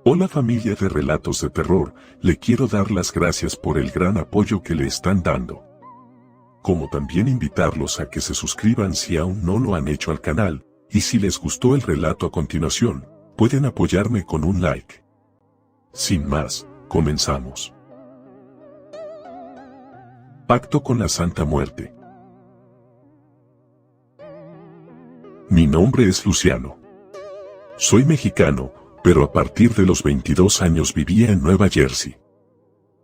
Hola familia de Relatos de Terror, le quiero dar las gracias por el gran apoyo que le están dando. Como también invitarlos a que se suscriban si aún no lo han hecho al canal, y si les gustó el relato a continuación, pueden apoyarme con un like. Sin más, comenzamos. Pacto con la Santa Muerte. Mi nombre es Luciano. Soy mexicano, pero a partir de los 22 años vivía en Nueva Jersey.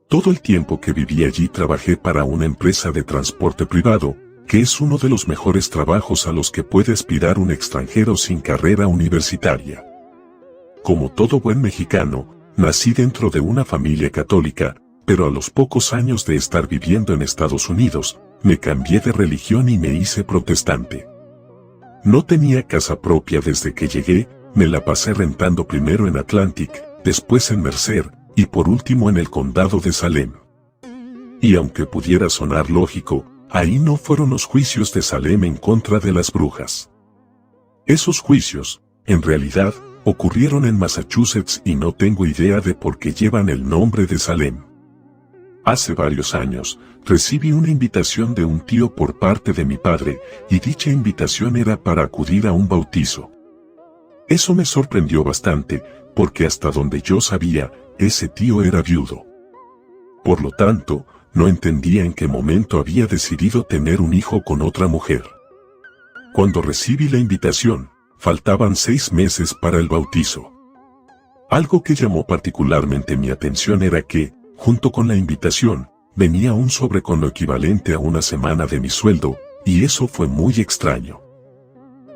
Todo el tiempo que viví allí trabajé para una empresa de transporte privado, que es uno de los mejores trabajos a los que puede aspirar un extranjero sin carrera universitaria. Como todo buen mexicano, nací dentro de una familia católica, pero a los pocos años de estar viviendo en Estados Unidos, me cambié de religión y me hice protestante. No tenía casa propia desde que llegué. Me la pasé rentando primero en Atlantic, después en Merced, y por último en el condado de Salem. Y aunque pudiera sonar lógico, ahí no fueron los juicios de Salem en contra de las brujas. Esos juicios, en realidad, ocurrieron en Massachusetts y no tengo idea de por qué llevan el nombre de Salem. Hace varios años, recibí una invitación de un tío por parte de mi padre, y dicha invitación era para acudir a un bautizo. Eso me sorprendió bastante, porque hasta donde yo sabía, ese tío era viudo. Por lo tanto, no entendía en qué momento había decidido tener un hijo con otra mujer. Cuando recibí la invitación, faltaban 6 meses para el bautizo. Algo que llamó particularmente mi atención era que, junto con la invitación, venía un sobre con lo equivalente a una semana de mi sueldo, y eso fue muy extraño.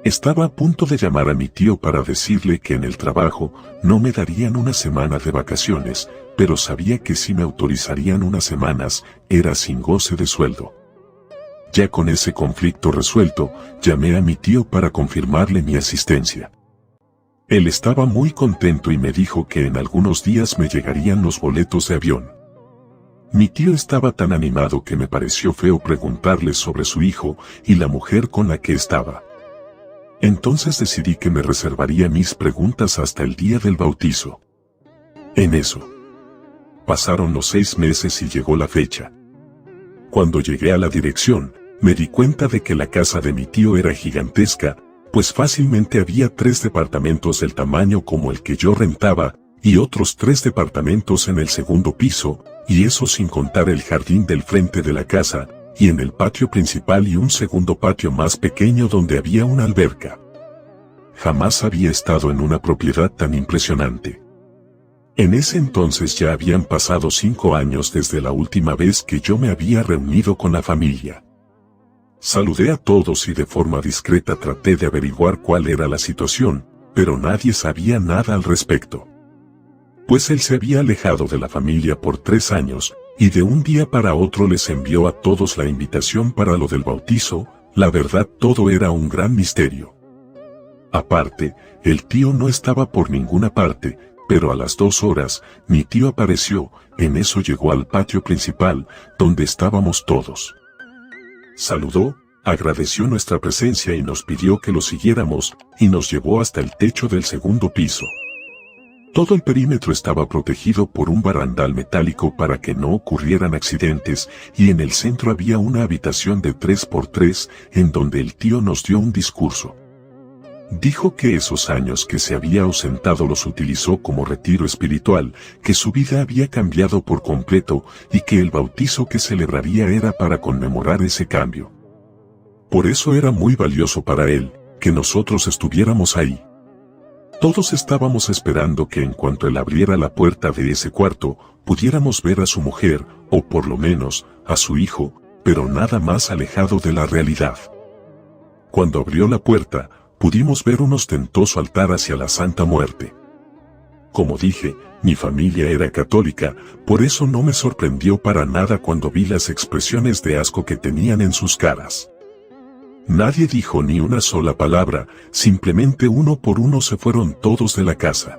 Estaba a punto de llamar a mi tío para decirle que en el trabajo no me darían una semana de vacaciones, pero sabía que si me autorizarían unas semanas, era sin goce de sueldo. Ya con ese conflicto resuelto, llamé a mi tío para confirmarle mi asistencia. Él estaba muy contento y me dijo que en algunos días me llegarían los boletos de avión. Mi tío estaba tan animado que me pareció feo preguntarle sobre su hijo y la mujer con la que estaba. Entonces decidí que me reservaría mis preguntas hasta el día del bautizo. En eso. Pasaron los 6 meses y llegó la fecha. Cuando llegué a la dirección, me di cuenta de que la casa de mi tío era gigantesca, pues fácilmente había 3 departamentos del tamaño como el que yo rentaba, y otros 3 departamentos en el segundo piso, y eso sin contar el jardín del frente de la casa, y en el patio principal y un segundo patio más pequeño donde había una alberca. Jamás había estado en una propiedad tan impresionante. En ese entonces ya habían pasado 5 años desde la última vez que yo me había reunido con la familia. Saludé a todos y de forma discreta traté de averiguar cuál era la situación, pero nadie sabía nada al respecto. Pues él se había alejado de la familia por 3 años, y de un día para otro les envió a todos la invitación para lo del bautizo. La verdad, todo era un gran misterio. Aparte, el tío no estaba por ninguna parte, pero a las 2 horas, mi tío apareció. En eso llegó al patio principal, donde estábamos todos. Saludó, agradeció nuestra presencia y nos pidió que lo siguiéramos, y nos llevó hasta el techo del segundo piso. Todo el perímetro estaba protegido por un barandal metálico para que no ocurrieran accidentes, y en el centro había una habitación de 3x3, en donde el tío nos dio un discurso. Dijo que esos años que se había ausentado los utilizó como retiro espiritual, que su vida había cambiado por completo, y que el bautizo que celebraría era para conmemorar ese cambio. Por eso era muy valioso para él, que nosotros estuviéramos ahí. Todos estábamos esperando que en cuanto él abriera la puerta de ese cuarto, pudiéramos ver a su mujer, o por lo menos, a su hijo, pero nada más alejado de la realidad. Cuando abrió la puerta, pudimos ver un ostentoso altar hacia la Santa Muerte. Como dije, mi familia era católica, por eso no me sorprendió para nada cuando vi las expresiones de asco que tenían en sus caras. Nadie dijo ni una sola palabra, simplemente uno por uno se fueron todos de la casa.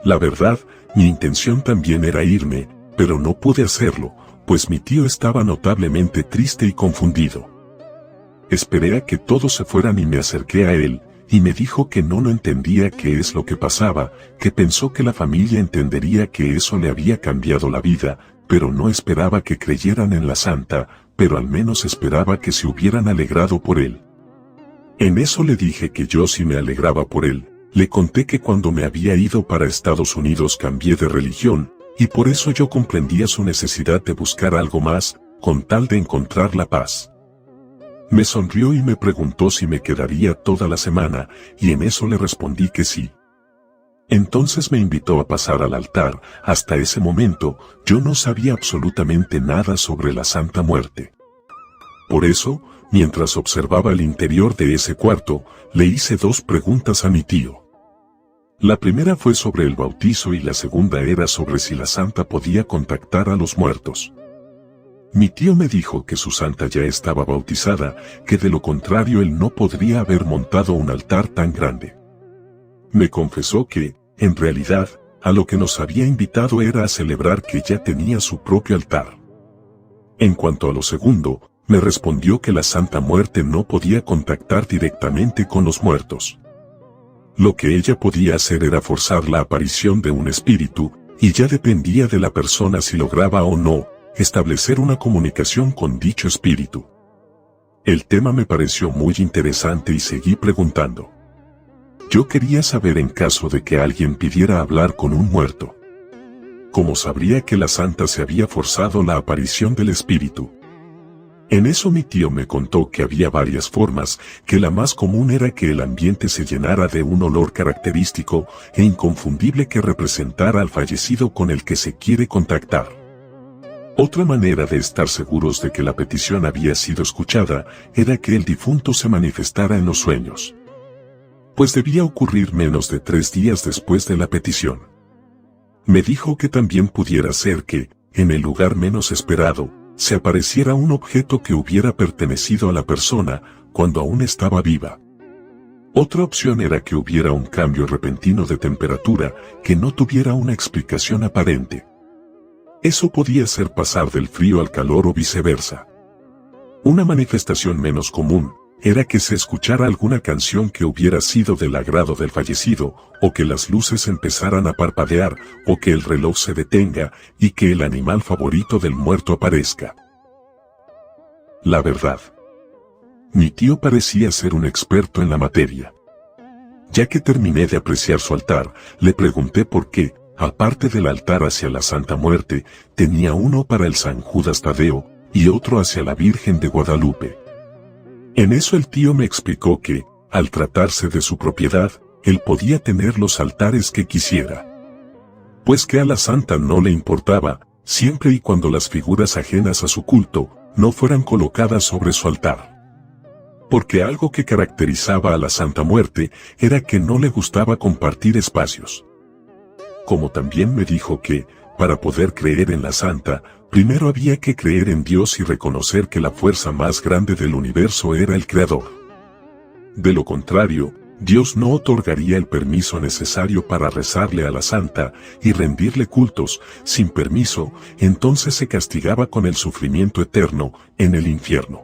La verdad, mi intención también era irme, pero no pude hacerlo, pues mi tío estaba notablemente triste y confundido. Esperé a que todos se fueran y me acerqué a él, y me dijo que no entendía qué es lo que pasaba, que pensó que la familia entendería que eso le había cambiado la vida, pero no esperaba que creyeran en la santa, pero al menos esperaba que se hubieran alegrado por él. En eso le dije que yo sí me alegraba por él. Le conté que cuando me había ido para Estados Unidos cambié de religión, y por eso yo comprendía su necesidad de buscar algo más, con tal de encontrar la paz. Me sonrió y me preguntó si me quedaría toda la semana, y en eso le respondí que sí. Entonces me invitó a pasar al altar. Hasta ese momento, yo no sabía absolutamente nada sobre la Santa Muerte. Por eso, mientras observaba el interior de ese cuarto, le hice 2 preguntas a mi tío. La primera fue sobre el bautizo y la segunda era sobre si la santa podía contactar a los muertos. Mi tío me dijo que su santa ya estaba bautizada, que de lo contrario él no podría haber montado un altar tan grande. Me confesó que, en realidad, a lo que nos había invitado era a celebrar que ya tenía su propio altar. En cuanto a lo segundo, me respondió que la Santa Muerte no podía contactar directamente con los muertos. Lo que ella podía hacer era forzar la aparición de un espíritu, y ya dependía de la persona si lograba o no establecer una comunicación con dicho espíritu. El tema me pareció muy interesante y seguí preguntando. Yo quería saber en caso de que alguien pidiera hablar con un muerto. ¿Cómo sabría que la santa se había forzado la aparición del espíritu? En eso mi tío me contó que había varias formas, que la más común era que el ambiente se llenara de un olor característico e inconfundible que representara al fallecido con el que se quiere contactar. Otra manera de estar seguros de que la petición había sido escuchada era que el difunto se manifestara en los sueños. Pues debía ocurrir menos de 3 días después de la petición. Me dijo que también pudiera ser que, en el lugar menos esperado, se apareciera un objeto que hubiera pertenecido a la persona cuando aún estaba viva. Otra opción era que hubiera un cambio repentino de temperatura que no tuviera una explicación aparente. Eso podía ser pasar del frío al calor o viceversa. Una manifestación menos común era que se escuchara alguna canción que hubiera sido del agrado del fallecido, o que las luces empezaran a parpadear, o que el reloj se detenga, y que el animal favorito del muerto aparezca. La verdad. Mi tío parecía ser un experto en la materia. Ya que terminé de apreciar su altar, le pregunté por qué, aparte del altar hacia la Santa Muerte, tenía uno para el San Judas Tadeo, y otro hacia la Virgen de Guadalupe. En eso el tío me explicó que, al tratarse de su propiedad, él podía tener los altares que quisiera. Pues que a la santa no le importaba, siempre y cuando las figuras ajenas a su culto no fueran colocadas sobre su altar. Porque algo que caracterizaba a la Santa Muerte era que no le gustaba compartir espacios. Como también me dijo que, para poder creer en la santa, primero había que creer en Dios y reconocer que la fuerza más grande del universo era el Creador. De lo contrario, Dios no otorgaría el permiso necesario para rezarle a la santa y rendirle cultos. Sin permiso, entonces se castigaba con el sufrimiento eterno en el infierno.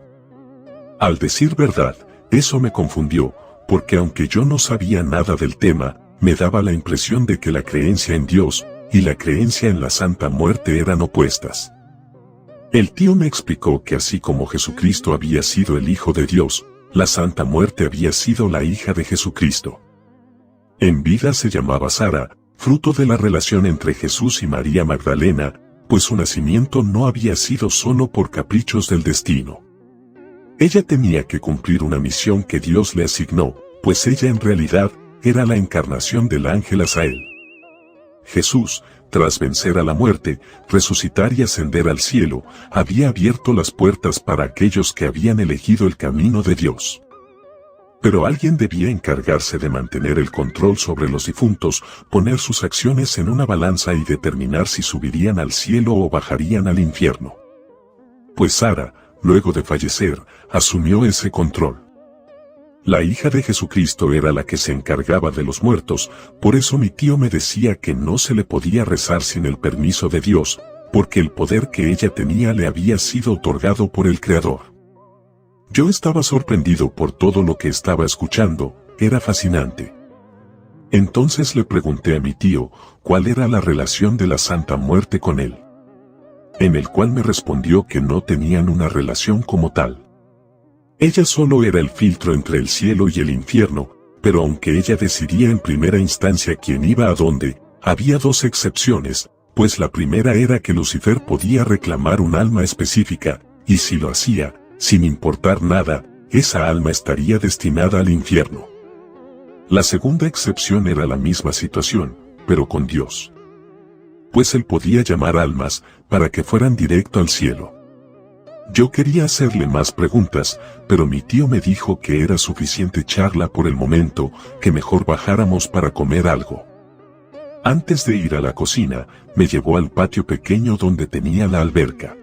Al decir verdad, eso me confundió, porque aunque yo no sabía nada del tema, me daba la impresión de que la creencia en Dios y la creencia en la Santa Muerte eran opuestas. El tío me explicó que así como Jesucristo había sido el Hijo de Dios, la Santa Muerte había sido la hija de Jesucristo. En vida se llamaba Sara, fruto de la relación entre Jesús y María Magdalena, pues su nacimiento no había sido solo por caprichos del destino. Ella tenía que cumplir una misión que Dios le asignó, pues ella en realidad era la encarnación del ángel Azael. Jesús, tras vencer a la muerte, resucitar y ascender al cielo, había abierto las puertas para aquellos que habían elegido el camino de Dios. Pero alguien debía encargarse de mantener el control sobre los difuntos, poner sus acciones en una balanza y determinar si subirían al cielo o bajarían al infierno. Pues Sara, luego de fallecer, asumió ese control. La hija de Jesucristo era la que se encargaba de los muertos, por eso mi tío me decía que no se le podía rezar sin el permiso de Dios, porque el poder que ella tenía le había sido otorgado por el Creador. Yo estaba sorprendido por todo lo que estaba escuchando, era fascinante. Entonces le pregunté a mi tío cuál era la relación de la Santa Muerte con él, en el cual me respondió que no tenían una relación como tal. Ella solo era el filtro entre el cielo y el infierno, pero aunque ella decidía en primera instancia quién iba a dónde, había dos excepciones, pues la primera era que Lucifer podía reclamar un alma específica, y si lo hacía, sin importar nada, esa alma estaría destinada al infierno. La segunda excepción era la misma situación, pero con Dios, pues él podía llamar almas para que fueran directo al cielo. Yo quería hacerle más preguntas, pero mi tío me dijo que era suficiente charla por el momento, que mejor bajáramos para comer algo. Antes de ir a la cocina, me llevó al patio pequeño donde tenía la alberca.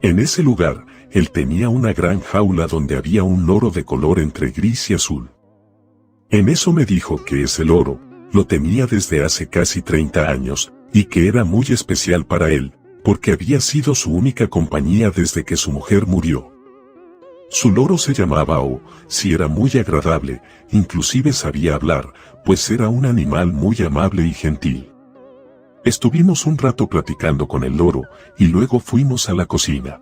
En ese lugar, él tenía una gran jaula donde había un loro de color entre gris y azul. En eso me dijo que ese loro lo tenía desde hace casi 30 años, y que era muy especial para él, porque había sido su única compañía desde que su mujer murió. Su loro se llamaba O, sí era muy agradable, inclusive sabía hablar, pues era un animal muy amable y gentil. Estuvimos un rato platicando con el loro, y luego fuimos a la cocina.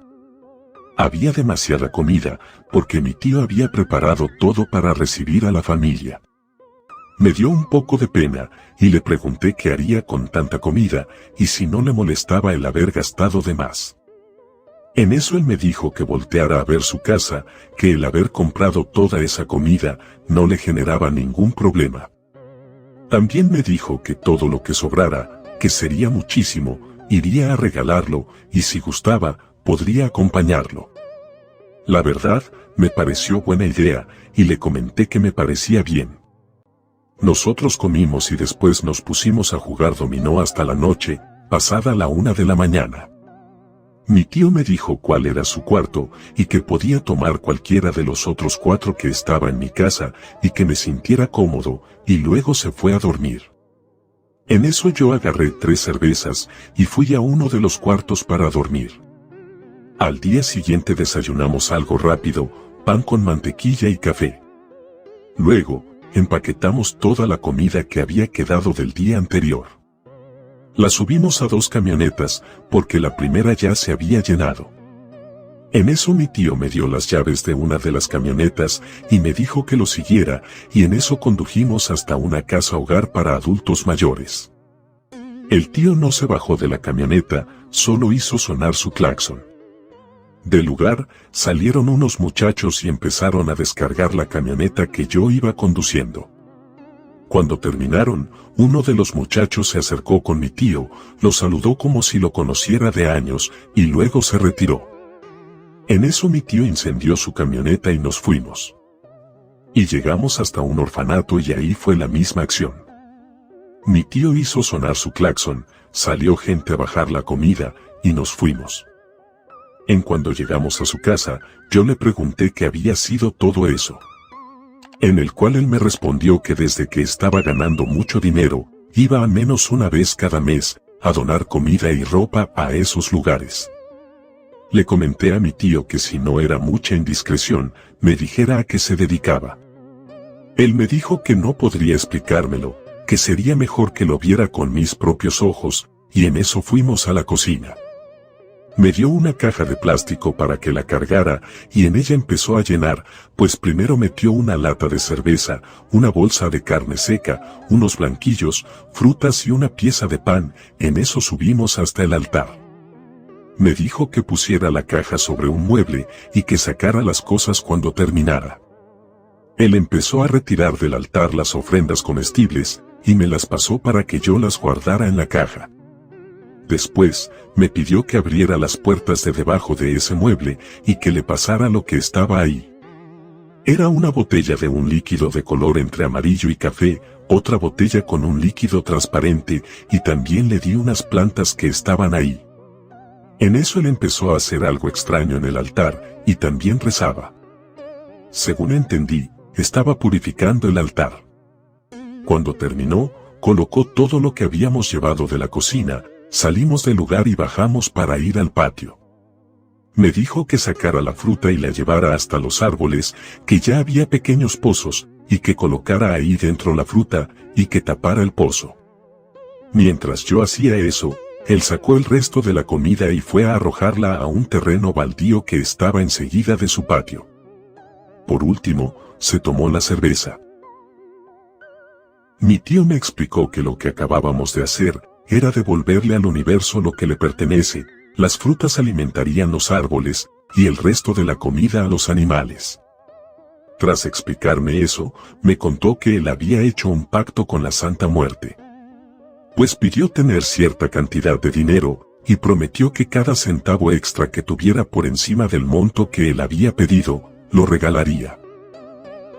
Había demasiada comida, porque mi tío había preparado todo para recibir a la familia. Me dio un poco de pena, y le pregunté qué haría con tanta comida, y si no le molestaba el haber gastado de más. En eso él me dijo que volteara a ver su casa, que el haber comprado toda esa comida no le generaba ningún problema. También me dijo que todo lo que sobrara, que sería muchísimo, iría a regalarlo, y si gustaba, podría acompañarlo. La verdad, me pareció buena idea, y le comenté que me parecía bien. Nosotros comimos y después nos pusimos a jugar dominó hasta la noche, pasada la 1 de la mañana. Mi tío me dijo cuál era su cuarto, y que podía tomar cualquiera de los otros 4 que estaba en mi casa, y que me sintiera cómodo, y luego se fue a dormir. En eso yo agarré 3 cervezas, y fui a uno de los cuartos para dormir. Al día siguiente desayunamos algo rápido, pan con mantequilla y café. Luego, empaquetamos toda la comida que había quedado del día anterior. La subimos a 2 camionetas, porque la primera ya se había llenado. En eso mi tío me dio las llaves de una de las camionetas, y me dijo que lo siguiera, y en eso condujimos hasta una casa hogar para adultos mayores. El tío no se bajó de la camioneta, solo hizo sonar su claxon. Del lugar, salieron unos muchachos y empezaron a descargar la camioneta que yo iba conduciendo. Cuando terminaron, uno de los muchachos se acercó con mi tío, lo saludó como si lo conociera de años, y luego se retiró. En eso mi tío incendió su camioneta y nos fuimos. Y llegamos hasta un orfanato y ahí fue la misma acción. Mi tío hizo sonar su claxon, salió gente a bajar la comida, y nos fuimos. En cuando llegamos a su casa, yo le pregunté qué había sido todo eso. En el cual él me respondió que desde que estaba ganando mucho dinero, iba al menos una vez cada mes, a donar comida y ropa a esos lugares. Le comenté a mi tío que si no era mucha indiscreción, me dijera a qué se dedicaba. Él me dijo que no podría explicármelo, que sería mejor que lo viera con mis propios ojos, y en eso fuimos a la cocina. Me dio una caja de plástico para que la cargara, y en ella empezó a llenar, pues primero metió una lata de cerveza, una bolsa de carne seca, unos blanquillos, frutas y una pieza de pan. En eso subimos hasta el altar. Me dijo que pusiera la caja sobre un mueble, y que sacara las cosas cuando terminara. Él empezó a retirar del altar las ofrendas comestibles, y me las pasó para que yo las guardara en la caja. Después, me pidió que abriera las puertas de debajo de ese mueble, y que le pasara lo que estaba ahí. Era una botella de un líquido de color entre amarillo y café, otra botella con un líquido transparente, y también le di unas plantas que estaban ahí. En eso él empezó a hacer algo extraño en el altar, y también rezaba. Según entendí, estaba purificando el altar. Cuando terminó, colocó todo lo que habíamos llevado de la cocina. Salimos del lugar y bajamos para ir al patio. Me dijo que sacara la fruta y la llevara hasta los árboles, que ya había pequeños pozos, y que colocara ahí dentro la fruta, y que tapara el pozo. Mientras yo hacía eso, él sacó el resto de la comida y fue a arrojarla a un terreno baldío que estaba enseguida de su patio. Por último, se tomó la cerveza. Mi tío me explicó que lo que acabábamos de hacer era devolverle al universo lo que le pertenece, las frutas alimentarían los árboles, y el resto de la comida a los animales. Tras explicarme eso, me contó que él había hecho un pacto con la Santa Muerte. Pues pidió tener cierta cantidad de dinero, y prometió que cada centavo extra que tuviera por encima del monto que él había pedido, lo regalaría.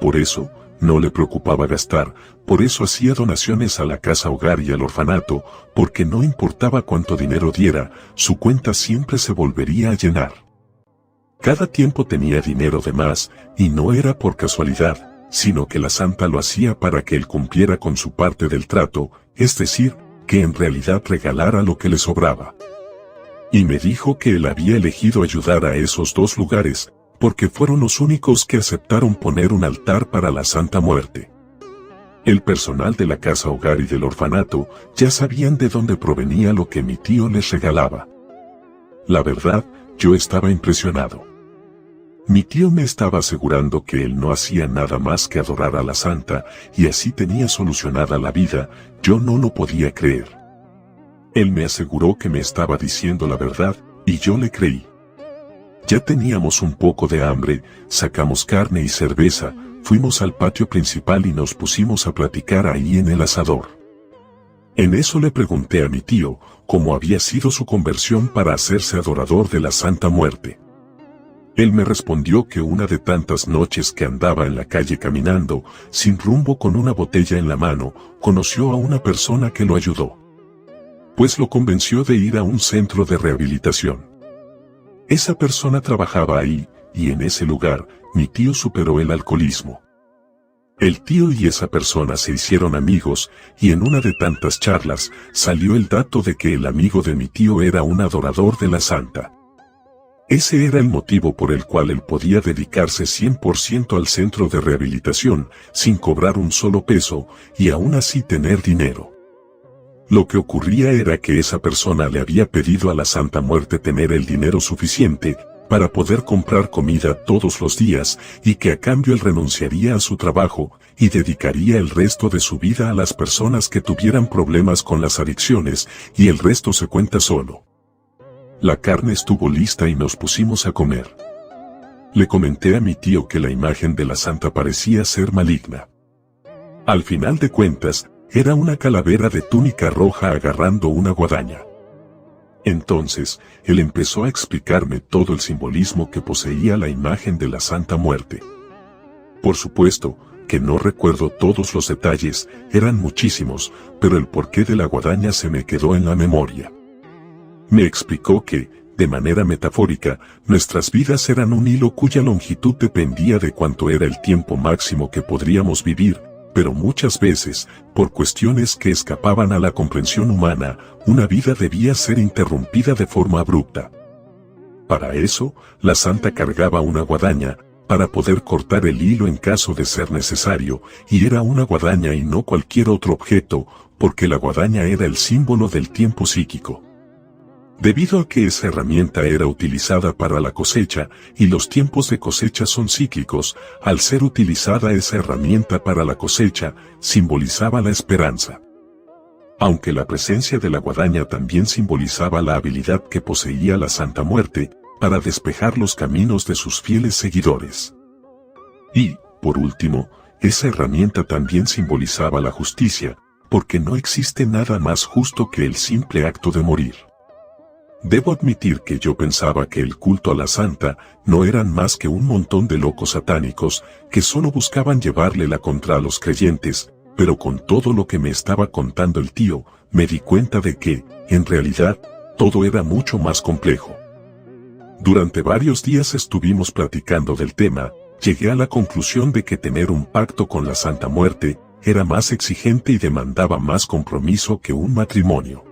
Por eso, no le preocupaba gastar, por eso hacía donaciones a la casa hogar y al orfanato, porque no importaba cuánto dinero diera, su cuenta siempre se volvería a llenar. Cada tiempo tenía dinero de más, y no era por casualidad, sino que la santa lo hacía para que él cumpliera con su parte del trato, es decir, que en realidad regalara lo que le sobraba. Y me dijo que él había elegido ayudar a esos dos lugares, porque fueron los únicos que aceptaron poner un altar para la Santa Muerte. El personal de la casa hogar y del orfanato ya sabían de dónde provenía lo que mi tío les regalaba. La verdad, yo estaba impresionado. Mi tío me estaba asegurando que él no hacía nada más que adorar a la santa, y así tenía solucionada la vida. Yo no lo podía creer. Él me aseguró que me estaba diciendo la verdad, y yo le creí. Ya teníamos un poco de hambre, sacamos carne y cerveza, fuimos al patio principal y nos pusimos a platicar ahí en el asador. En eso le pregunté a mi tío cómo había sido su conversión para hacerse adorador de la Santa Muerte. Él me respondió que una de tantas noches que andaba en la calle caminando, sin rumbo con una botella en la mano, conoció a una persona que lo ayudó. Pues lo convenció de ir a un centro de rehabilitación. Esa persona trabajaba ahí, y en ese lugar, mi tío superó el alcoholismo. El tío y esa persona se hicieron amigos, y en una de tantas charlas, salió el dato de que el amigo de mi tío era un adorador de la santa. Ese era el motivo por el cual él podía dedicarse 100% al centro de rehabilitación, sin cobrar un solo peso, y aún así tener dinero. Lo que ocurría era que esa persona le había pedido a la Santa Muerte tener el dinero suficiente para poder comprar comida todos los días, y que a cambio él renunciaría a su trabajo, y dedicaría el resto de su vida a las personas que tuvieran problemas con las adicciones, y el resto se cuenta solo. La carne estuvo lista y nos pusimos a comer. Le comenté a mi tío que la imagen de la santa parecía ser maligna. Al final de cuentas, era una calavera de túnica roja agarrando una guadaña. Entonces, él empezó a explicarme todo el simbolismo que poseía la imagen de la Santa Muerte. Por supuesto, que no recuerdo todos los detalles, eran muchísimos, pero el porqué de la guadaña se me quedó en la memoria. Me explicó que, de manera metafórica, nuestras vidas eran un hilo cuya longitud dependía de cuánto era el tiempo máximo que podríamos vivir, pero muchas veces, por cuestiones que escapaban a la comprensión humana, una vida debía ser interrumpida de forma abrupta. Para eso, la santa cargaba una guadaña, para poder cortar el hilo en caso de ser necesario, y era una guadaña y no cualquier otro objeto, porque la guadaña era el símbolo del tiempo psíquico. Debido a que esa herramienta era utilizada para la cosecha, y los tiempos de cosecha son cíclicos, al ser utilizada esa herramienta para la cosecha, simbolizaba la esperanza. Aunque la presencia de la guadaña también simbolizaba la habilidad que poseía la Santa Muerte, para despejar los caminos de sus fieles seguidores. Y, por último, esa herramienta también simbolizaba la justicia, porque no existe nada más justo que el simple acto de morir. Debo admitir que yo pensaba que el culto a la santa no eran más que un montón de locos satánicos que solo buscaban llevarle la contra a los creyentes, pero con todo lo que me estaba contando el tío, me di cuenta de que, en realidad, todo era mucho más complejo. Durante varios días estuvimos platicando del tema, llegué a la conclusión de que tener un pacto con la Santa Muerte era más exigente y demandaba más compromiso que un matrimonio.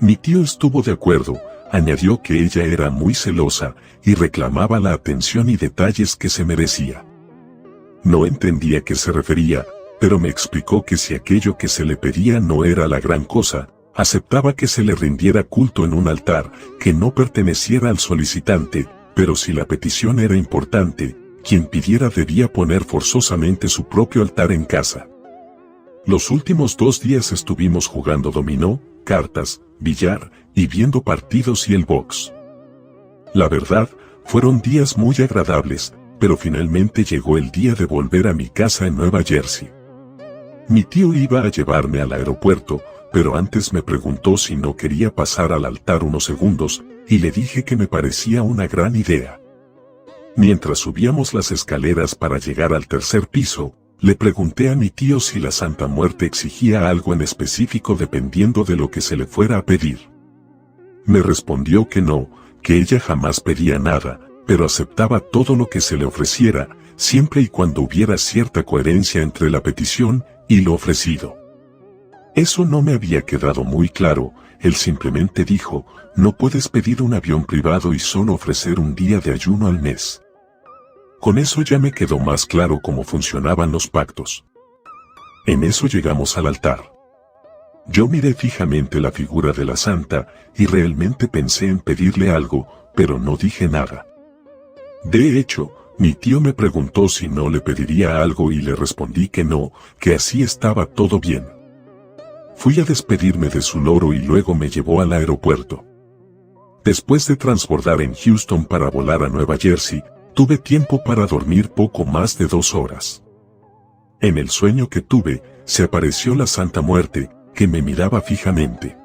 Mi tío estuvo de acuerdo, añadió que ella era muy celosa y reclamaba la atención y detalles que se merecía. No entendía a qué se refería, pero me explicó que si aquello que se le pedía no era la gran cosa, aceptaba que se le rindiera culto en un altar que no perteneciera al solicitante, pero si la petición era importante, quien pidiera debía poner forzosamente su propio altar en casa. Los últimos 2 días estuvimos jugando dominó, cartas, billar y viendo partidos y el box. La verdad, fueron días muy agradables, pero finalmente llegó el día de volver a mi casa en Nueva Jersey. Mi tío iba a llevarme al aeropuerto, pero antes me preguntó si no quería pasar al altar unos segundos, y le dije que me parecía una gran idea. Mientras subíamos las escaleras para llegar al 3er piso, le pregunté a mi tío si la Santa Muerte exigía algo en específico dependiendo de lo que se le fuera a pedir. Me respondió que no, que ella jamás pedía nada, pero aceptaba todo lo que se le ofreciera, siempre y cuando hubiera cierta coherencia entre la petición y lo ofrecido. Eso no me había quedado muy claro, él simplemente dijo, no puedes pedir un avión privado y solo ofrecer un día de ayuno al mes. Con eso ya me quedó más claro cómo funcionaban los pactos. En eso llegamos al altar. Yo miré fijamente la figura de la santa, y realmente pensé en pedirle algo, pero no dije nada. De hecho, mi tío me preguntó si no le pediría algo y le respondí que no, que así estaba todo bien. Fui a despedirme de su loro y luego me llevó al aeropuerto. Después de transbordar en Houston para volar a Nueva Jersey, tuve tiempo para dormir poco más de 2 horas. En el sueño que tuve, se apareció la Santa Muerte, que me miraba fijamente.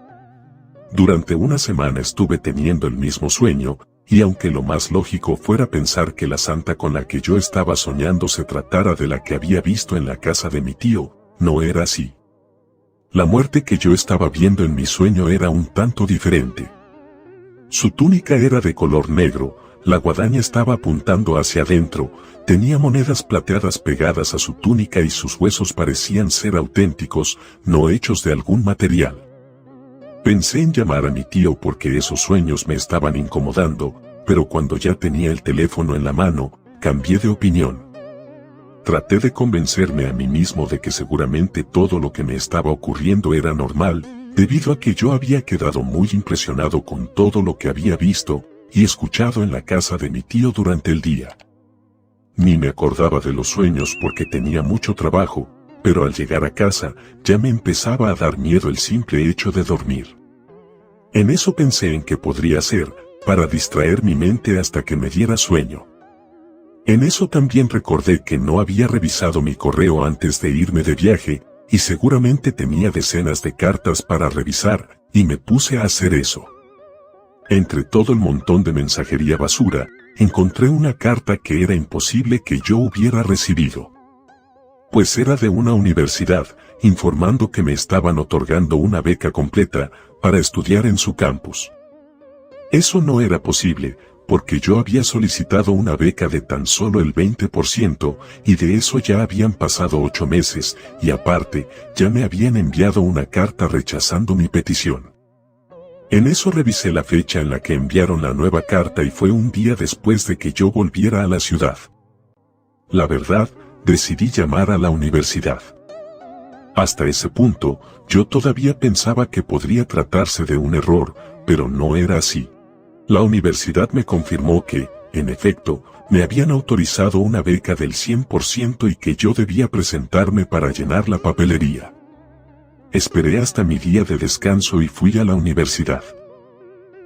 Durante una semana estuve teniendo el mismo sueño, y aunque lo más lógico fuera pensar que la santa con la que yo estaba soñando se tratara de la que había visto en la casa de mi tío, no era así. La muerte que yo estaba viendo en mi sueño era un tanto diferente. Su túnica era de color negro, la guadaña estaba apuntando hacia adentro, tenía monedas plateadas pegadas a su túnica y sus huesos parecían ser auténticos, no hechos de algún material. Pensé en llamar a mi tío porque esos sueños me estaban incomodando, pero cuando ya tenía el teléfono en la mano, cambié de opinión. Traté de convencerme a mí mismo de que seguramente todo lo que me estaba ocurriendo era normal, debido a que yo había quedado muy impresionado con todo lo que había visto y escuchado en la casa de mi tío durante el día. Ni me acordaba de los sueños porque tenía mucho trabajo, pero al llegar a casa ya me empezaba a dar miedo el simple hecho de dormir. En eso pensé en qué podría hacer para distraer mi mente hasta que me diera sueño. En eso también recordé que no había revisado mi correo antes de irme de viaje, y seguramente tenía decenas de cartas para revisar, y me puse a hacer eso. Entre todo el montón de mensajería basura, encontré una carta que era imposible que yo hubiera recibido. Pues era de una universidad, informando que me estaban otorgando una beca completa para estudiar en su campus. Eso no era posible, porque yo había solicitado una beca de tan solo el 20%, y de eso ya habían pasado 8 meses, y aparte, ya me habían enviado una carta rechazando mi petición. En eso revisé la fecha en la que enviaron la nueva carta y fue un día después de que yo volviera a la ciudad. La verdad, decidí llamar a la universidad. Hasta ese punto, yo todavía pensaba que podría tratarse de un error, pero no era así. La universidad me confirmó que, en efecto, me habían autorizado una beca del 100% y que yo debía presentarme para llenar la papelería. Esperé hasta mi día de descanso y fui a la universidad.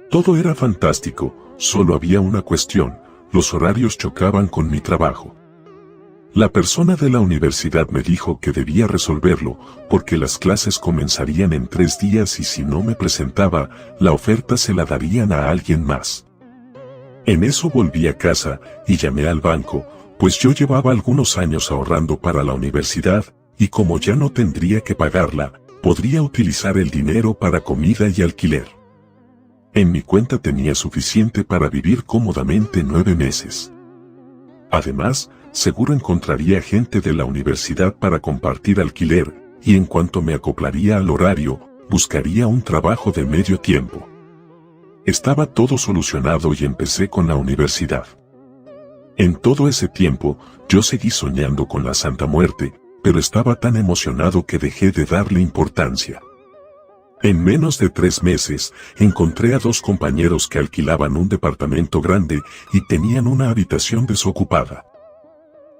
Todo era fantástico, solo había una cuestión: los horarios chocaban con mi trabajo. La persona de la universidad me dijo que debía resolverlo, porque las clases comenzarían en 3 días y si no me presentaba, la oferta se la darían a alguien más. En eso volví a casa, y llamé al banco, pues yo llevaba algunos años ahorrando para la universidad, y como ya no tendría que pagarla, podría utilizar el dinero para comida y alquiler. En mi cuenta tenía suficiente para vivir cómodamente 9 meses. Además, seguro encontraría gente de la universidad para compartir alquiler, y en cuanto me acoplaría al horario, buscaría un trabajo de medio tiempo. Estaba todo solucionado y empecé con la universidad. En todo ese tiempo, yo seguí soñando con la Santa Muerte, pero estaba tan emocionado que dejé de darle importancia. En menos de 3 meses, encontré a 2 compañeros que alquilaban un departamento grande y tenían una habitación desocupada.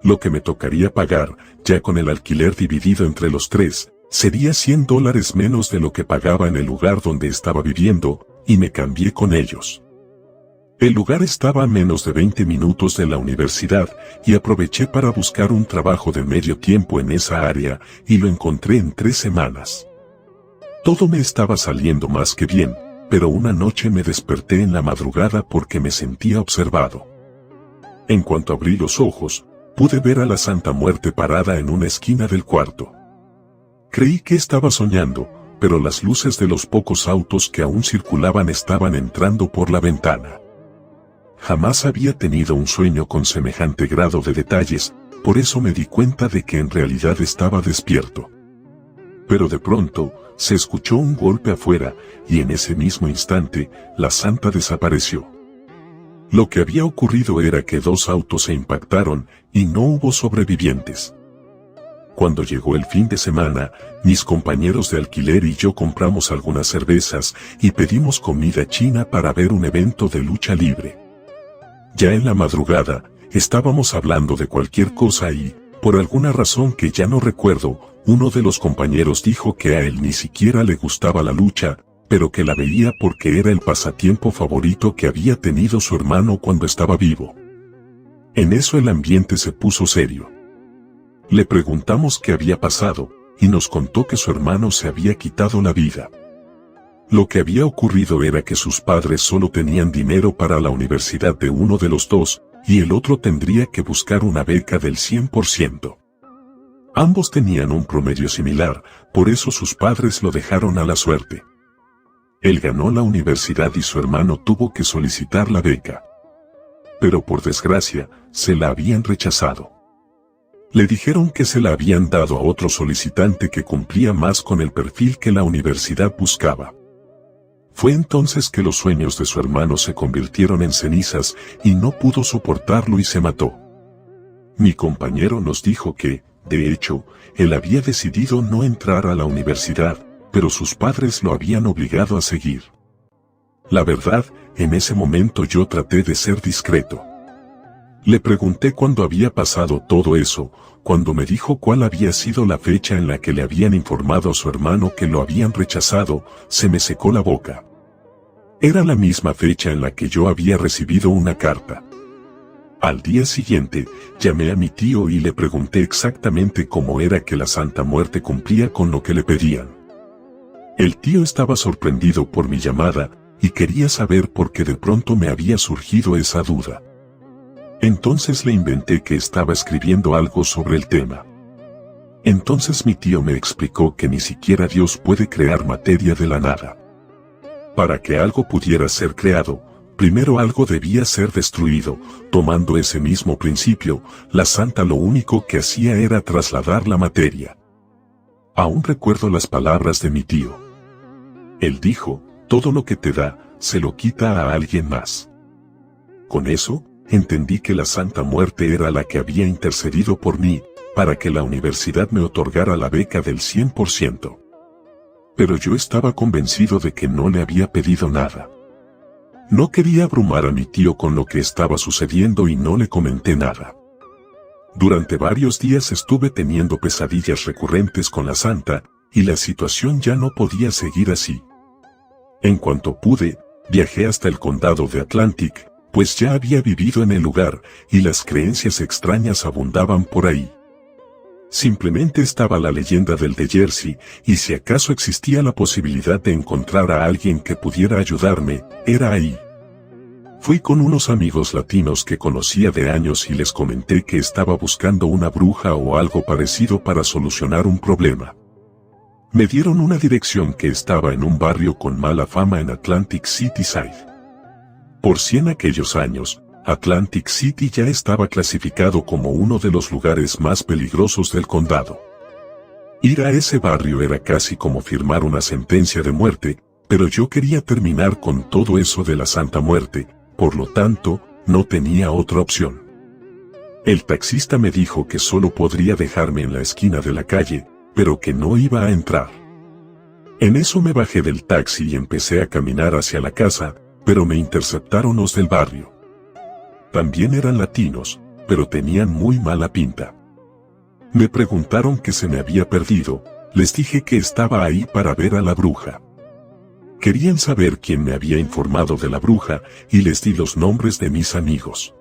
Lo que me tocaría pagar, ya con el alquiler dividido entre los 3, sería $100 menos de lo que pagaba en el lugar donde estaba viviendo, y me cambié con ellos. El lugar estaba a menos de 20 minutos de la universidad, y aproveché para buscar un trabajo de medio tiempo en esa área, y lo encontré en 3 semanas. Todo me estaba saliendo más que bien, pero una noche me desperté en la madrugada porque me sentía observado. En cuanto abrí los ojos, pude ver a la Santa Muerte parada en una esquina del cuarto. Creí que estaba soñando, pero las luces de los pocos autos que aún circulaban estaban entrando por la ventana. Jamás había tenido un sueño con semejante grado de detalles, por eso me di cuenta de que en realidad estaba despierto. Pero de pronto, se escuchó un golpe afuera, y en ese mismo instante, la Santa desapareció. Lo que había ocurrido era que 2 autos se impactaron, y no hubo sobrevivientes. Cuando llegó el fin de semana, mis compañeros de alquiler y yo compramos algunas cervezas, y pedimos comida china para ver un evento de lucha libre. Ya en la madrugada, estábamos hablando de cualquier cosa y, por alguna razón que ya no recuerdo, uno de los compañeros dijo que a él ni siquiera le gustaba la lucha, pero que la veía porque era el pasatiempo favorito que había tenido su hermano cuando estaba vivo. En eso el ambiente se puso serio. Le preguntamos qué había pasado, y nos contó que su hermano se había quitado la vida. Lo que había ocurrido era que sus padres solo tenían dinero para la universidad de uno de los 2, y el otro tendría que buscar una beca del 100%. Ambos tenían un promedio similar, por eso sus padres lo dejaron a la suerte. Él ganó la universidad y su hermano tuvo que solicitar la beca. Pero por desgracia, se la habían rechazado. Le dijeron que se la habían dado a otro solicitante que cumplía más con el perfil que la universidad buscaba. Fue entonces que los sueños de su hermano se convirtieron en cenizas y no pudo soportarlo y se mató. Mi compañero nos dijo que, de hecho, él había decidido no entrar a la universidad, pero sus padres lo habían obligado a seguir. La verdad, en ese momento yo traté de ser discreto. Le pregunté cuándo había pasado todo eso. Cuando me dijo cuál había sido la fecha en la que le habían informado a su hermano que lo habían rechazado, se me secó la boca. Era la misma fecha en la que yo había recibido una carta. Al día siguiente, llamé a mi tío y le pregunté exactamente cómo era que la Santa Muerte cumplía con lo que le pedían. El tío estaba sorprendido por mi llamada, y quería saber por qué de pronto me había surgido esa duda. Entonces le inventé que estaba escribiendo algo sobre el tema. Entonces mi tío me explicó que ni siquiera Dios puede crear materia de la nada. Para que algo pudiera ser creado, primero algo debía ser destruido. Tomando ese mismo principio, la Santa lo único que hacía era trasladar la materia. Aún recuerdo las palabras de mi tío. Él dijo, todo lo que te da, se lo quita a alguien más. Con eso, entendí que la Santa Muerte era la que había intercedido por mí, para que la universidad me otorgara la beca del 100%. Pero yo estaba convencido de que no le había pedido nada. No quería abrumar a mi tío con lo que estaba sucediendo y no le comenté nada. Durante varios días estuve teniendo pesadillas recurrentes con la Santa, y la situación ya no podía seguir así. En cuanto pude, viajé hasta el condado de Atlantic, pues ya había vivido en el lugar, y las creencias extrañas abundaban por ahí. Simplemente estaba la leyenda del de Jersey, y si acaso existía la posibilidad de encontrar a alguien que pudiera ayudarme, era ahí. Fui con unos amigos latinos que conocía de años y les comenté que estaba buscando una bruja o algo parecido para solucionar un problema. Me dieron una dirección que estaba en un barrio con mala fama en Atlantic City Side. Por si en aquellos años, Atlantic City ya estaba clasificado como uno de los lugares más peligrosos del condado. Ir a ese barrio era casi como firmar una sentencia de muerte, pero yo quería terminar con todo eso de la Santa Muerte, por lo tanto, no tenía otra opción. El taxista me dijo que solo podría dejarme en la esquina de la calle, pero que no iba a entrar. En eso me bajé del taxi y empecé a caminar hacia la casa, pero me interceptaron los del barrio. También eran latinos, pero tenían muy mala pinta. Me preguntaron qué se me había perdido, les dije que estaba ahí para ver a la bruja. Querían saber quién me había informado de la bruja y les di los nombres de mis amigos.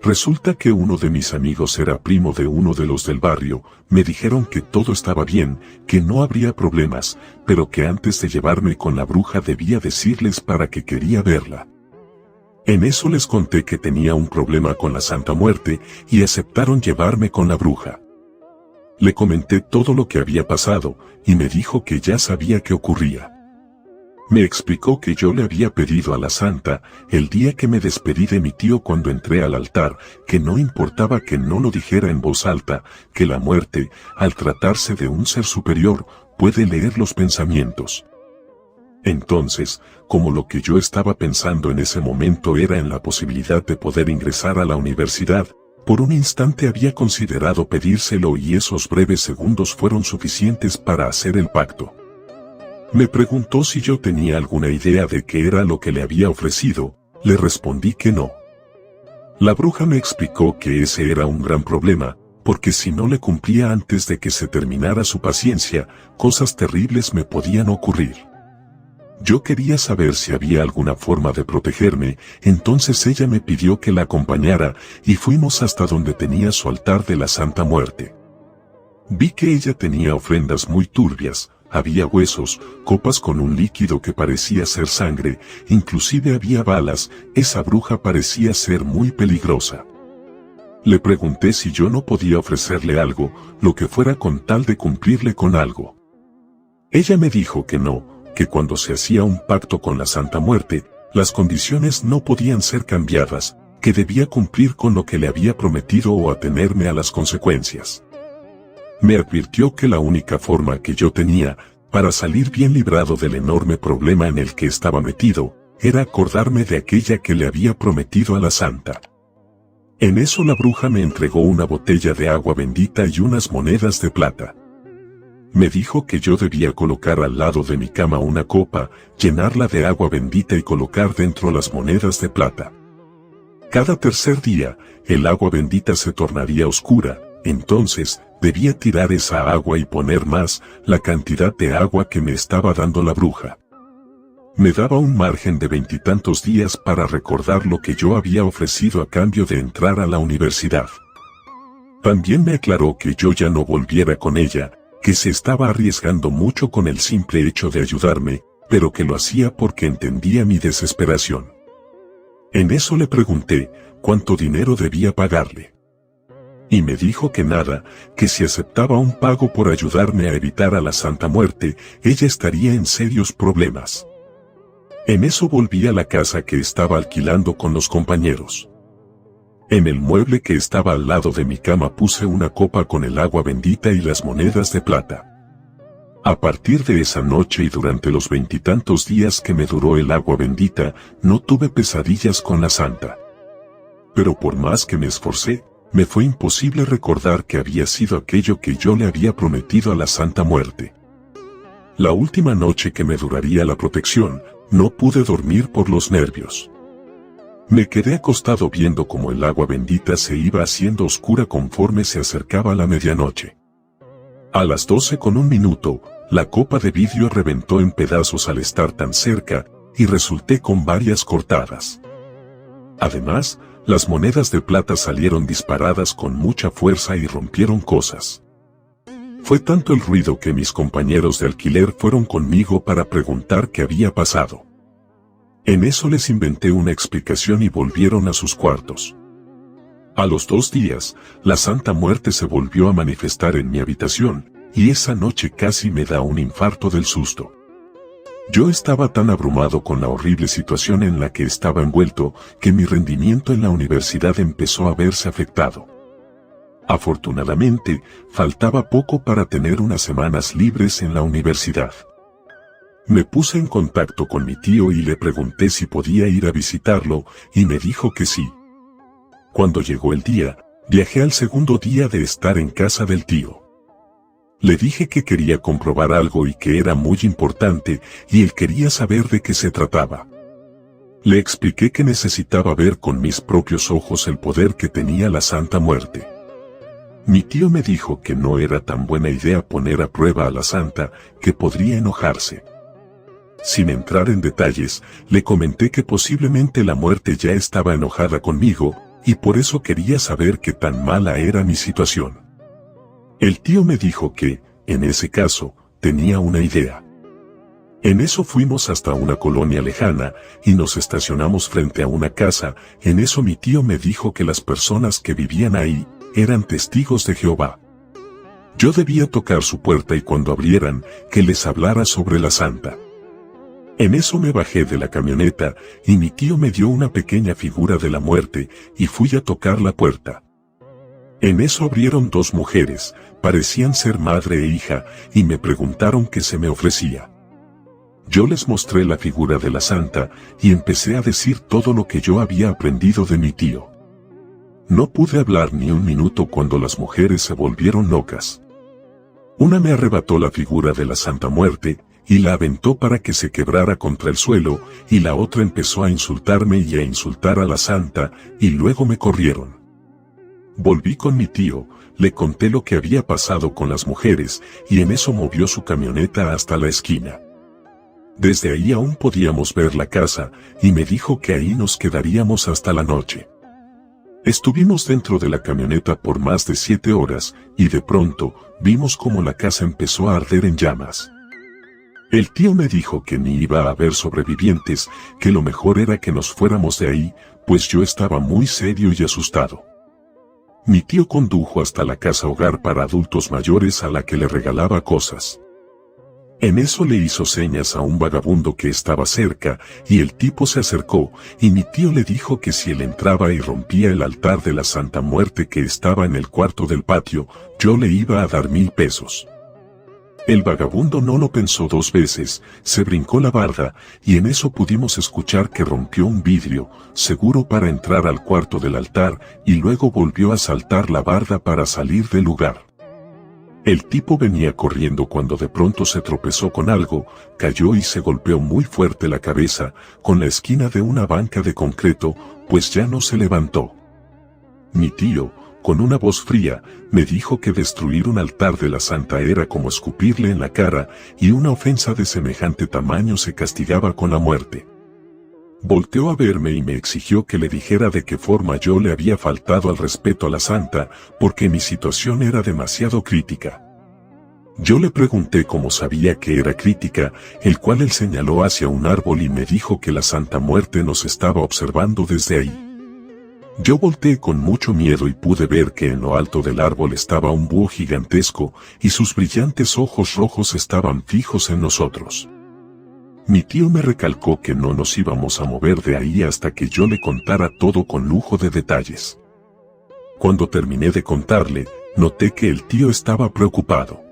Resulta que uno de mis amigos era primo de uno de los del barrio, me dijeron que todo estaba bien, que no habría problemas, pero que antes de llevarme con la bruja debía decirles para qué quería verla. En eso les conté que tenía un problema con la Santa Muerte y aceptaron llevarme con la bruja. Le comenté todo lo que había pasado y me dijo que ya sabía qué ocurría. Me explicó que yo le había pedido a la santa, el día que me despedí de mi tío cuando entré al altar, que no importaba que no lo dijera en voz alta, que la muerte, al tratarse de un ser superior, puede leer los pensamientos. Entonces, como lo que yo estaba pensando en ese momento era en la posibilidad de poder ingresar a la universidad, por un instante había considerado pedírselo y esos breves segundos fueron suficientes para hacer el pacto. Me preguntó si yo tenía alguna idea de qué era lo que le había ofrecido, le respondí que no. La bruja me explicó que ese era un gran problema, porque si no le cumplía antes de que se terminara su paciencia, cosas terribles me podían ocurrir. Yo quería saber si había alguna forma de protegerme, entonces ella me pidió que la acompañara y fuimos hasta donde tenía su altar de la Santa Muerte. Vi que ella tenía ofrendas muy turbias. Había huesos, copas con un líquido que parecía ser sangre, inclusive había balas, esa bruja parecía ser muy peligrosa. Le pregunté si yo no podía ofrecerle algo, lo que fuera con tal de cumplirle con algo. Ella me dijo que no, que cuando se hacía un pacto con la Santa Muerte, las condiciones no podían ser cambiadas, que debía cumplir con lo que le había prometido o atenerme a las consecuencias. Me advirtió que la única forma que yo tenía, para salir bien librado del enorme problema en el que estaba metido, era acordarme de aquella que le había prometido a la santa. En eso la bruja me entregó una botella de agua bendita y unas monedas de plata. Me dijo que yo debía colocar al lado de mi cama una copa, llenarla de agua bendita y colocar dentro las monedas de plata. Cada tercer día, el agua bendita se tornaría oscura, entonces, debía tirar esa agua y poner más, la cantidad de agua que me estaba dando la bruja. Me daba un margen de 20 y tantos días para recordar lo que yo había ofrecido a cambio de entrar a la universidad. También me aclaró que yo ya no volviera con ella, que se estaba arriesgando mucho con el simple hecho de ayudarme, pero que lo hacía porque entendía mi desesperación. En eso le pregunté, ¿cuánto dinero debía pagarle? Y me dijo que nada, que si aceptaba un pago por ayudarme a evitar a la Santa Muerte, ella estaría en serios problemas. En eso volví a la casa que estaba alquilando con los compañeros. En el mueble que estaba al lado de mi cama puse una copa con el agua bendita y las monedas de plata. A partir de esa noche y durante los 20 y tantos días que me duró el agua bendita, no tuve pesadillas con la santa. Pero por más que me esforcé, me fue imposible recordar que había sido aquello que yo le había prometido a la Santa Muerte. La última noche que me duraría la protección, no pude dormir por los nervios. Me quedé acostado viendo cómo el agua bendita se iba haciendo oscura conforme se acercaba la medianoche. A las 12:01, la copa de vidrio reventó en pedazos al estar tan cerca, y resulté con varias cortadas. Además, las monedas de plata salieron disparadas con mucha fuerza y rompieron cosas. Fue tanto el ruido que mis compañeros de alquiler fueron conmigo para preguntar qué había pasado. En eso les inventé una explicación y volvieron a sus cuartos. A los 2 días, la Santa Muerte se volvió a manifestar en mi habitación, y esa noche casi me da un infarto del susto. Yo estaba tan abrumado con la horrible situación en la que estaba envuelto, que mi rendimiento en la universidad empezó a verse afectado. Afortunadamente, faltaba poco para tener unas semanas libres en la universidad. Me puse en contacto con mi tío y le pregunté si podía ir a visitarlo, y me dijo que sí. Cuando llegó el día, Viajé al segundo día de estar en casa del tío. Le dije que quería comprobar algo y que era muy importante, y él quería saber de qué se trataba. Le expliqué que necesitaba ver con mis propios ojos el poder que tenía la Santa Muerte. Mi tío me dijo que no era tan buena idea poner a prueba a la Santa, que podría enojarse. Sin entrar en detalles, le comenté que posiblemente la muerte ya estaba enojada conmigo, y por eso quería saber qué tan mala era mi situación. El tío me dijo que, en ese caso, tenía una idea. En eso fuimos hasta una colonia lejana, y nos estacionamos frente a una casa. En eso mi tío me dijo que las personas que vivían ahí, eran testigos de Jehová. Yo debía tocar su puerta y cuando abrieran, que les hablara sobre la Santa. En eso me bajé de la camioneta, y mi tío me dio una pequeña figura de la muerte, y fui a tocar la puerta. En eso abrieron dos mujeres, parecían ser madre e hija, y me preguntaron qué se me ofrecía. Yo les mostré la figura de la Santa, y empecé a decir todo lo que yo había aprendido de mi tío. No pude hablar ni un minuto cuando las mujeres se volvieron locas. Una me arrebató la figura de la Santa Muerte, y la aventó para que se quebrara contra el suelo, y la otra empezó a insultarme y a insultar a la Santa, y luego me corrieron. Volví con mi tío, le conté lo que había pasado con las mujeres, y en eso movió su camioneta hasta la esquina. Desde ahí aún podíamos ver la casa, y me dijo que ahí nos quedaríamos hasta la noche. Estuvimos dentro de la camioneta por más de 7 horas, y de pronto, vimos como la casa empezó a arder en llamas. El tío me dijo que ni iba a haber sobrevivientes, que lo mejor era que nos fuéramos de ahí, pues yo estaba muy serio y asustado. Mi tío condujo hasta la casa hogar para adultos mayores a la que le regalaba cosas. En eso le hizo señas a un vagabundo que estaba cerca, y el tipo se acercó, y mi tío le dijo que si él entraba y rompía el altar de la Santa Muerte que estaba en el cuarto del patio, yo le iba a dar 1000 pesos. El vagabundo no lo pensó 2 veces, se brincó la barda, y en eso pudimos escuchar que rompió un vidrio, seguro para entrar al cuarto del altar, y luego volvió a saltar la barda para salir del lugar. El tipo venía corriendo cuando de pronto se tropezó con algo, cayó y se golpeó muy fuerte la cabeza, con la esquina de una banca de concreto, pues ya no se levantó. Mi tío, con una voz fría, me dijo que destruir un altar de la Santa era como escupirle en la cara, y una ofensa de semejante tamaño se castigaba con la muerte. Volteó a verme y me exigió que le dijera de qué forma yo le había faltado al respeto a la Santa, porque mi situación era demasiado crítica. Yo le pregunté cómo sabía que era crítica, el cual él señaló hacia un árbol y me dijo que la Santa Muerte nos estaba observando desde ahí. Yo volteé con mucho miedo y pude ver que en lo alto del árbol estaba un búho gigantesco, y sus brillantes ojos rojos estaban fijos en nosotros. Mi tío me recalcó que no nos íbamos a mover de ahí hasta que yo le contara todo con lujo de detalles. Cuando terminé de contarle, noté que el tío estaba preocupado.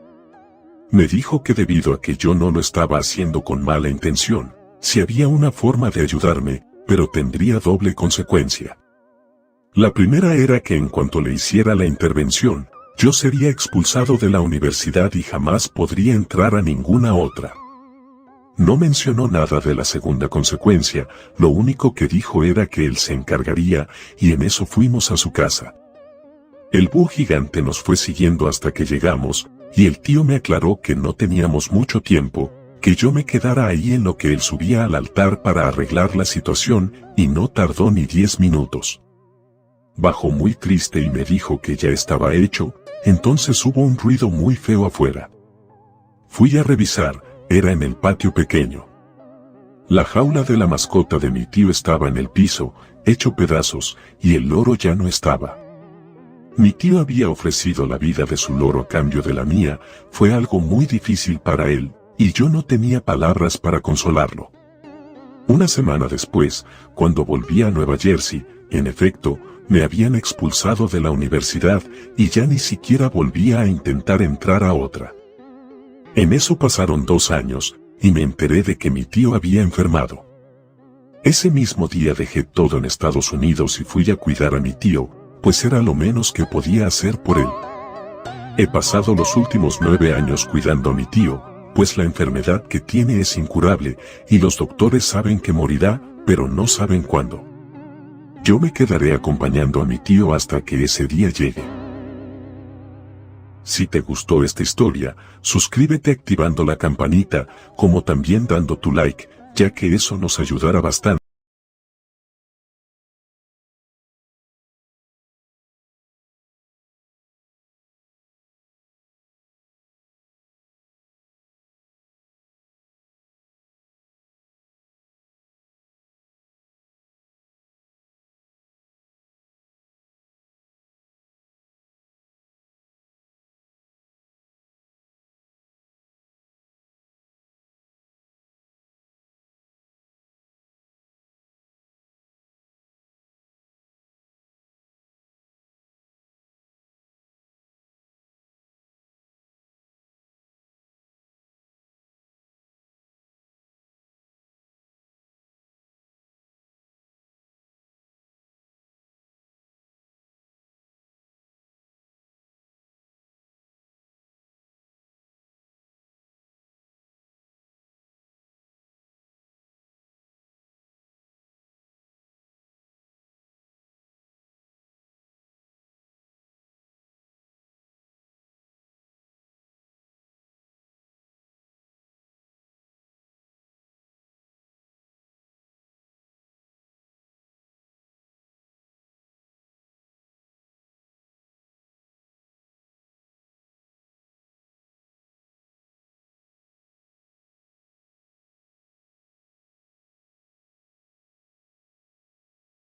Me dijo que debido a que yo no lo estaba haciendo con mala intención, si había una forma de ayudarme, pero tendría doble consecuencia. La primera era que en cuanto le hiciera la intervención, yo sería expulsado de la universidad y jamás podría entrar a ninguna otra. No mencionó nada de la segunda consecuencia, lo único que dijo era que él se encargaría, y en eso fuimos a su casa. El búho gigante nos fue siguiendo hasta que llegamos, y el tío me aclaró que no teníamos mucho tiempo, que yo me quedara ahí en lo que él subía al altar para arreglar la situación, y no tardó ni 10 minutos. Bajó muy triste y me dijo que ya estaba hecho, entonces hubo un ruido muy feo afuera. Fui a revisar, era en el patio pequeño. La jaula de la mascota de mi tío estaba en el piso, hecho pedazos, y el loro ya no estaba. Mi tío había ofrecido la vida de su loro a cambio de la mía, fue algo muy difícil para él, y yo no tenía palabras para consolarlo. Una semana después, cuando volví a Nueva Jersey, en efecto, me habían expulsado de la universidad, y ya ni siquiera volvía a intentar entrar a otra. En eso pasaron 2 años, y me enteré de que mi tío había enfermado. Ese mismo día dejé todo en Estados Unidos y fui a cuidar a mi tío, pues era lo menos que podía hacer por él. He pasado los últimos 9 años cuidando a mi tío, pues la enfermedad que tiene es incurable, y los doctores saben que morirá, pero no saben cuándo. Yo me quedaré acompañando a mi tío hasta que ese día llegue. Si te gustó esta historia, suscríbete activando la campanita, como también dando tu like, ya que eso nos ayudará bastante.